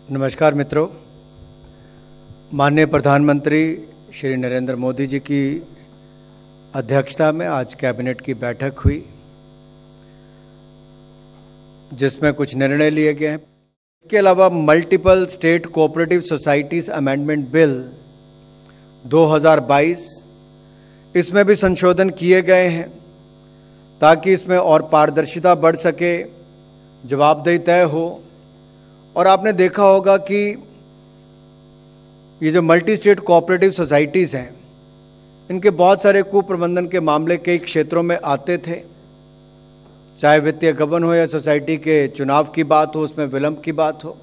नमस्कार मित्रों, माननीय प्रधानमंत्री श्री नरेंद्र मोदी जी की अध्यक्षता में आज कैबिनेट की बैठक हुई, जिसमें कुछ निर्णय लिए गए हैं। इसके अलावा multiple state cooperative societies amendment bill 2022, इसमें भी संशोधन किए गए हैं ताकि इसमें और पारदर्शिता बढ़ सके, जवाबदेही तय हो। और आपने देखा होगा कि ये जो मल्टी स्टेट कोऑपरेटिव सोसाइटीज़ हैं, इनके बहुत सारे कुप्रबंधन के मामले कई क्षेत्रों में आते थे, चाहे वित्तीय गबन हो या सोसाइटी के चुनाव की बात हो, उसमें विलंब की बात हो।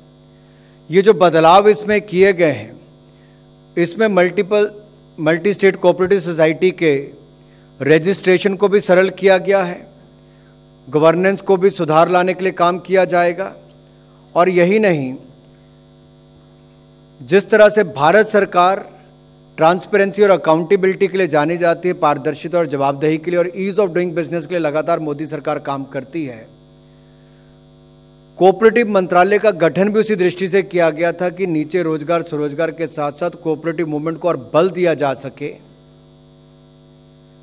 ये जो बदलाव इसमें किए गए हैं, इसमें मल्टी स्टेट कोऑपरेटिव सोसाइटी के रजिस्ट्रेशन को भी सरल किया गया है, गवर्नेंस को भी सुधार लाने के लिए काम किया जाएगा। और यही नहीं, जिस तरह से भारत सरकार ट्रांसपेरेंसी और अकाउंटेबिलिटी के लिए जानी जाती है, पारदर्शिता और जवाबदेही के लिए और ईज ऑफ डूइंग बिजनेस के लिए लगातार मोदी सरकार काम करती है। कोऑपरेटिव मंत्रालय का गठन भी उसी दृष्टि से किया गया था कि नीचे रोजगार स्वरोजगार के साथ साथ कोऑपरेटिव मूवमेंट को और बल दिया जा सके।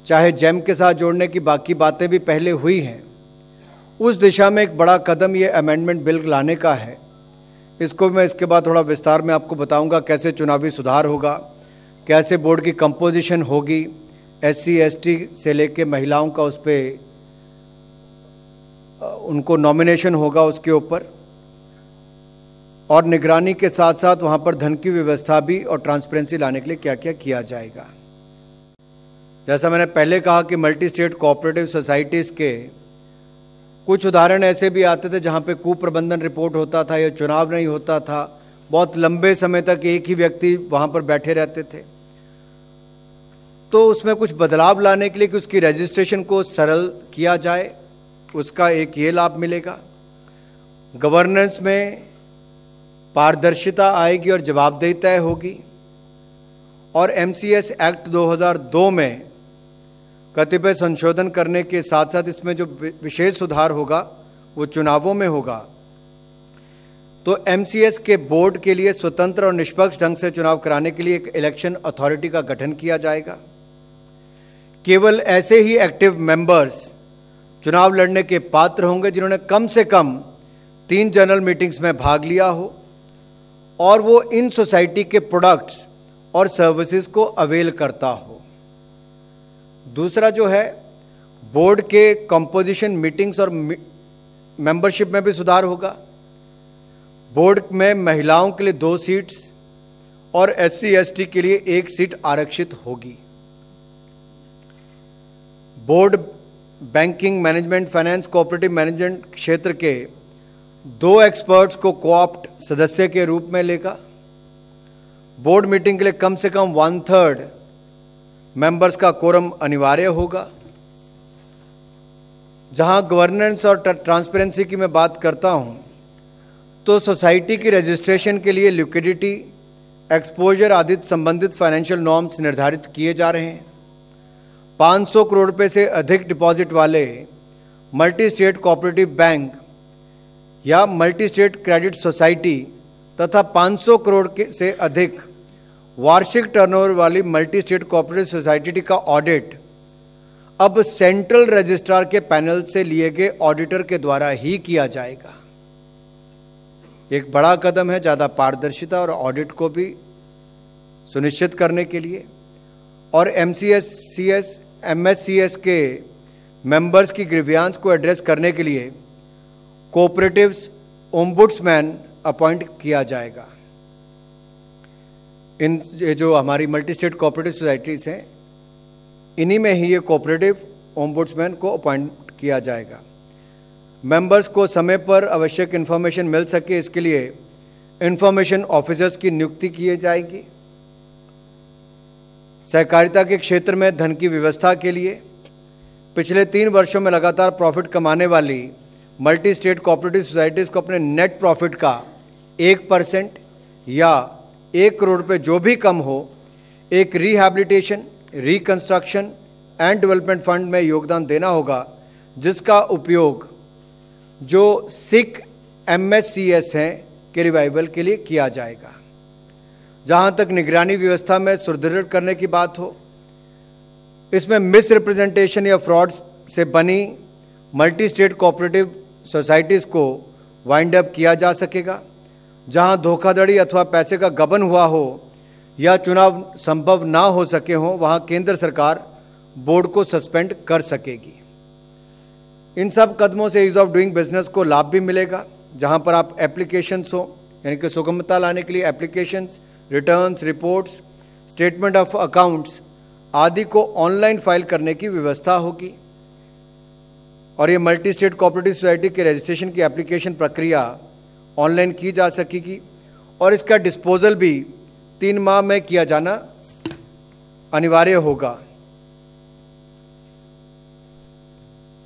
चाहे जेम के साथ जोड़ने की बाकी बातें भी पहले हुई हैं, उस दिशा में एक बड़ा कदम ये अमेंडमेंट बिल लाने का है। इसको मैं इसके बाद थोड़ा विस्तार में आपको बताऊंगा, कैसे चुनावी सुधार होगा, कैसे बोर्ड की कंपोजिशन होगी, SC ST से लेके महिलाओं का उस पर उनको नॉमिनेशन होगा उसके ऊपर, और निगरानी के साथ साथ वहाँ पर धन की व्यवस्था भी और ट्रांसपेरेंसी लाने के लिए क्या क्या किया जाएगा। जैसा मैंने पहले कहा कि मल्टी स्टेट कोऑपरेटिव सोसाइटीज़ के कुछ उदाहरण ऐसे भी आते थे जहाँ पे कुप्रबंधन रिपोर्ट होता था या चुनाव नहीं होता था, बहुत लंबे समय तक एक ही व्यक्ति वहाँ पर बैठे रहते थे। तो उसमें कुछ बदलाव लाने के लिए कि उसकी रजिस्ट्रेशन को सरल किया जाए, उसका एक ये लाभ मिलेगा। गवर्नेंस में पारदर्शिता आएगी और जवाबदेही तय होगी। और MCS एक्ट 2002 में कतिपय संशोधन करने के साथ साथ इसमें जो विशेष सुधार होगा वो चुनावों में होगा। तो MCS के बोर्ड के लिए स्वतंत्र और निष्पक्ष ढंग से चुनाव कराने के लिए एक इलेक्शन अथॉरिटी का गठन किया जाएगा। केवल ऐसे ही एक्टिव मेंबर्स चुनाव लड़ने के पात्र होंगे जिन्होंने कम से कम 3 जनरल मीटिंग्स में भाग लिया हो और वो इन सोसाइटी के प्रोडक्ट्स और सर्विसेज को अवेल करता हो। दूसरा जो है, बोर्ड के कंपोजिशन, मीटिंग्स और मेंबरशिप में भी सुधार होगा। बोर्ड में महिलाओं के लिए 2 सीट्स और SC ST के लिए 1 सीट आरक्षित होगी। Board banking, management, finance, cooperative management क्षेत्र के 2 एक्सपर्ट्स को कोऑप्ट सदस्य के रूप में लेगा। बोर्ड मीटिंग के लिए कम से कम 1/3 मेंबर्स का कोरम अनिवार्य होगा। जहां गवर्नेंस और ट्रांसपेरेंसी की मैं बात करता हूं, तो सोसाइटी की रजिस्ट्रेशन के लिए लिक्विडिटी, एक्सपोजर आदि संबंधित फाइनेंशियल नॉर्म्स निर्धारित किए जा रहे हैं। 500 करोड़ रुपए से अधिक डिपॉजिट वाले मल्टी स्टेट कोऑपरेटिव बैंक या मल्टी स्टेट क्रेडिट सोसाइटी तथा 500 करोड़ से अधिक वार्षिक टर्नओवर वाली मल्टी स्टेट कोऑपरेटिव सोसाइटी का ऑडिट अब सेंट्रल रजिस्ट्रार के पैनल से लिए गए ऑडिटर के द्वारा ही किया जाएगा। एक बड़ा कदम है ज़्यादा पारदर्शिता और ऑडिट को भी सुनिश्चित करने के लिए। और MCS MSCS के मेंबर्स की ग्रीवियांस को एड्रेस करने के लिए कोऑपरेटिव्स ओम्बुड्समैन अपॉइंट किया जाएगा। इन जो हमारी मल्टी स्टेट कोऑपरेटिव सोसाइटीज़ हैं, इन्हीं में ही ये कोऑपरेटिव ओम्बुड्समैन को अपॉइंट किया जाएगा। मेंबर्स को समय पर आवश्यक इन्फॉर्मेशन मिल सके, इसके लिए इन्फॉर्मेशन ऑफिसर्स की नियुक्ति की जाएगी। सहकारिता के क्षेत्र में धन की व्यवस्था के लिए पिछले 3 वर्षों में लगातार प्रॉफिट कमाने वाली मल्टी स्टेट कोऑपरेटिव सोसाइटीज़ को अपने नेट प्रॉफिट का 1% या 1 करोड़ रुपये जो भी कम हो, एक rehabilitation, reconstruction and development fund में योगदान देना होगा, जिसका उपयोग जो सिख MSCS हैं के रिवाइवल के लिए किया जाएगा। जहां तक निगरानी व्यवस्था में सुदृढ़ करने की बात हो, इसमें मिस रिप्रेजेंटेशन या फ्रॉड से बनी मल्टी स्टेट कोऑपरेटिव सोसाइटीज़ को वाइंड अप किया जा सकेगा। जहां धोखाधड़ी अथवा पैसे का गबन हुआ हो या चुनाव संभव ना हो सके हो, वहां केंद्र सरकार बोर्ड को सस्पेंड कर सकेगी। इन सब कदमों से ईज ऑफ डूइंग बिजनेस को लाभ भी मिलेगा। जहां पर आप एप्लीकेशंस हो, यानी कि सुगमता लाने के लिए applications, returns, reports, statement of accounts आदि को ऑनलाइन फाइल करने की व्यवस्था होगी। और ये मल्टी स्टेट कोऑपरेटिव सोसाइटी के रजिस्ट्रेशन की एप्लीकेशन प्रक्रिया ऑनलाइन की जा सकेगी और इसका डिस्पोजल भी 3 माह में किया जाना अनिवार्य होगा।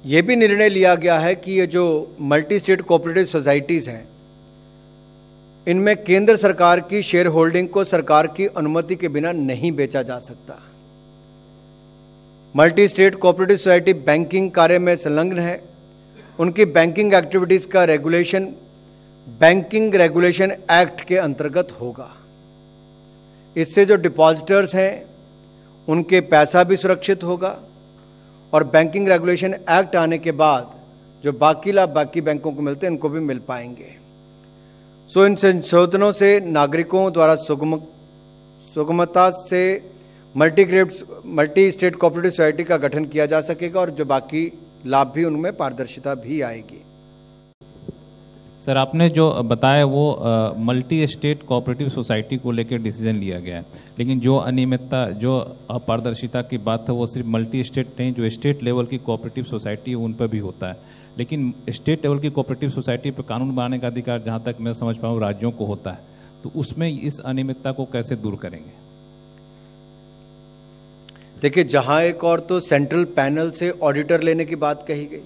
यह भी निर्णय लिया गया है कि ये जो मल्टी स्टेट कोऑपरेटिव सोसाइटीज़ हैं, इनमें केंद्र सरकार की शेयर होल्डिंग को सरकार की अनुमति के बिना नहीं बेचा जा सकता। Multi state cooperative society banking कार्य में संलग्न है। उनकी बैंकिंग एक्टिविटीज़ का रेगुलेशन बैंकिंग रेगुलेशन एक्ट के अंतर्गत होगा। इससे जो डिपॉजिटर्स हैं उनके पैसा भी सुरक्षित होगा और बैंकिंग रेगुलेशन एक्ट आने के बाद जो बाकी लाभ बाकी बैंकों को मिलते हैं इनको भी मिल पाएंगे। सो इन संशोधनों से नागरिकों द्वारा सुगमता से मल्टी स्टेट कोऑपरेटिव सोसाइटी का गठन किया जा सकेगा और जो बाकी लाभ भी उनमें पारदर्शिता भी आएगी। सर, आपने जो बताया वो मल्टी स्टेट कोऑपरेटिव सोसाइटी को लेकर डिसीजन लिया गया है, लेकिन जो अनियमितता, जो अपारदर्शिता की बात है वो सिर्फ मल्टी स्टेट नहीं, जो स्टेट लेवल की कोऑपरेटिव सोसाइटी है उन पर भी होता है। लेकिन स्टेट लेवल की कोऑपरेटिव सोसाइटी पर कानून बनाने का अधिकार जहाँ तक मैं समझ पाऊँ राज्यों को होता है, तो उसमें इस अनियमितता को कैसे दूर करेंगे? देखिए, जहां एक और तो सेंट्रल पैनल से ऑडिटर लेने की बात कही गई,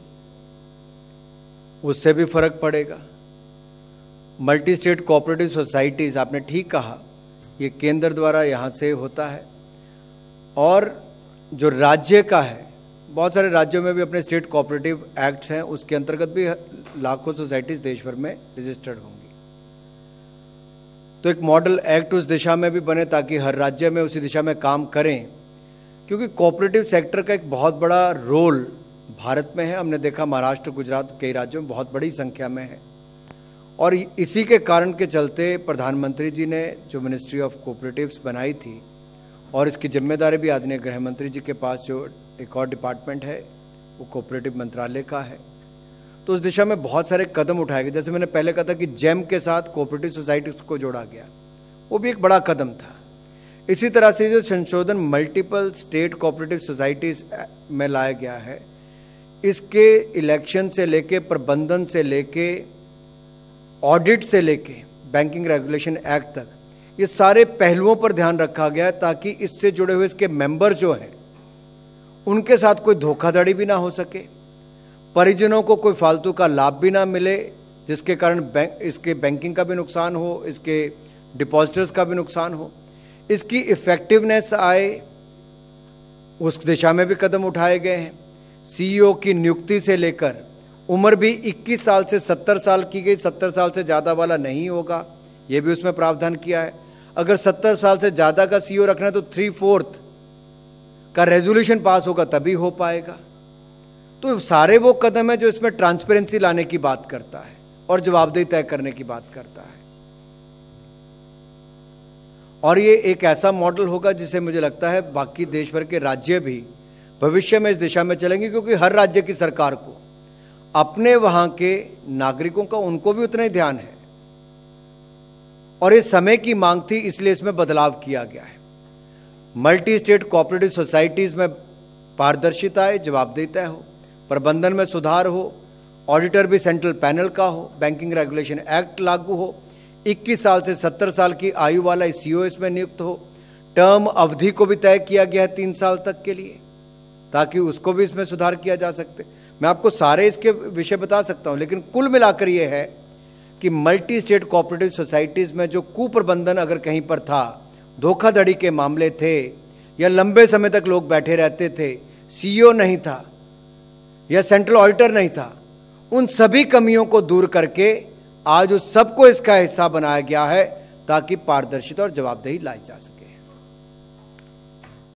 उससे भी फर्क पड़ेगा। मल्टी स्टेट कोऑपरेटिव सोसाइटीज, आपने ठीक कहा, ये केंद्र द्वारा यहाँ से होता है और जो राज्य का है, बहुत सारे राज्यों में भी अपने स्टेट कोऑपरेटिव एक्ट्स हैं, उसके अंतर्गत भी लाखों सोसाइटीज देश भर में रजिस्टर्ड होंगी। तो एक मॉडल एक्ट उस दिशा में भी बने ताकि हर राज्य में उसी दिशा में काम करें, क्योंकि कोऑपरेटिव सेक्टर का एक बहुत बड़ा रोल भारत में है। हमने देखा महाराष्ट्र, गुजरात, कई राज्यों में बहुत बड़ी संख्या में है और इसी के कारण के चलते प्रधानमंत्री जी ने जो मिनिस्ट्री ऑफ कोऑपरेटिव्स बनाई थी और इसकी जिम्मेदारी भी आदरणीय गृह मंत्री जी के पास जो एक और डिपार्टमेंट है वो कोऑपरेटिव मंत्रालय का है, तो उस दिशा में बहुत सारे कदम उठाए गए। जैसे मैंने पहले कहा था कि जेम के साथ कोऑपरेटिव सोसाइटीज़ को जोड़ा गया, वो भी एक बड़ा कदम था। इसी तरह से जो संशोधन मल्टीपल स्टेट कोऑपरेटिव सोसाइटीज़ में लाया गया है, इसके इलेक्शन से लेके, प्रबंधन से लेके, ऑडिट से लेके बैंकिंग रेगुलेशन एक्ट तक, ये सारे पहलुओं पर ध्यान रखा गया है ताकि इससे जुड़े हुए इसके मेंबर जो हैं उनके साथ कोई धोखाधड़ी भी ना हो सके, परिजनों को कोई फालतू का लाभ भी ना मिले जिसके कारण इसके बैंकिंग का भी नुकसान हो, इसके डिपॉजिटर्स का भी नुकसान हो, इसकी इफेक्टिवनेस आए, उस दिशा में भी कदम उठाए गए हैं। सीईओ की नियुक्ति से लेकर उम्र भी 21 साल से 70 साल की गई, 70 साल से ज़्यादा वाला नहीं होगा, ये भी उसमें प्रावधान किया है। अगर 70 साल से ज़्यादा का सीईओ रखना है तो 3/4 का रेजोल्यूशन पास होगा तभी हो पाएगा। तो सारे वो कदम है जो इसमें ट्रांसपेरेंसी लाने की बात करता है और जवाबदेही तय करने की बात करता है। और ये एक ऐसा मॉडल होगा जिसे मुझे लगता है बाकी देश भर के राज्य भी भविष्य में इस दिशा में चलेंगे, क्योंकि हर राज्य की सरकार को अपने वहां के नागरिकों का, उनको भी उतना ही ध्यान है और ये समय की मांग थी, इसलिए इसमें बदलाव किया गया है। मल्टी स्टेट कोऑपरेटिव सोसाइटीज में पारदर्शिता है, जवाबदेही तय हो, प्रबंधन में सुधार हो, ऑडिटर भी सेंट्रल पैनल का हो, बैंकिंग रेगुलेशन एक्ट लागू हो, 21 साल से 70 साल की आयु वाला सीईओ इसमें नियुक्त हो, टर्म अवधि को भी तय किया गया है 3 साल तक के लिए, ताकि उसको भी इसमें सुधार किया जा सकते। मैं आपको सारे इसके विषय बता सकता हूं, लेकिन कुल मिलाकर ये है कि मल्टी स्टेट कोऑपरेटिव सोसाइटीज़ में जो कुप्रबंधन अगर कहीं पर था, धोखाधड़ी के मामले थे या लंबे समय तक लोग बैठे रहते थे, सीईओ नहीं था या सेंट्रल ऑडिटर नहीं था, उन सभी कमियों को दूर करके आज उस सबको इसका हिस्सा बनाया गया है ताकि पारदर्शिता और जवाबदेही लाई जा सके।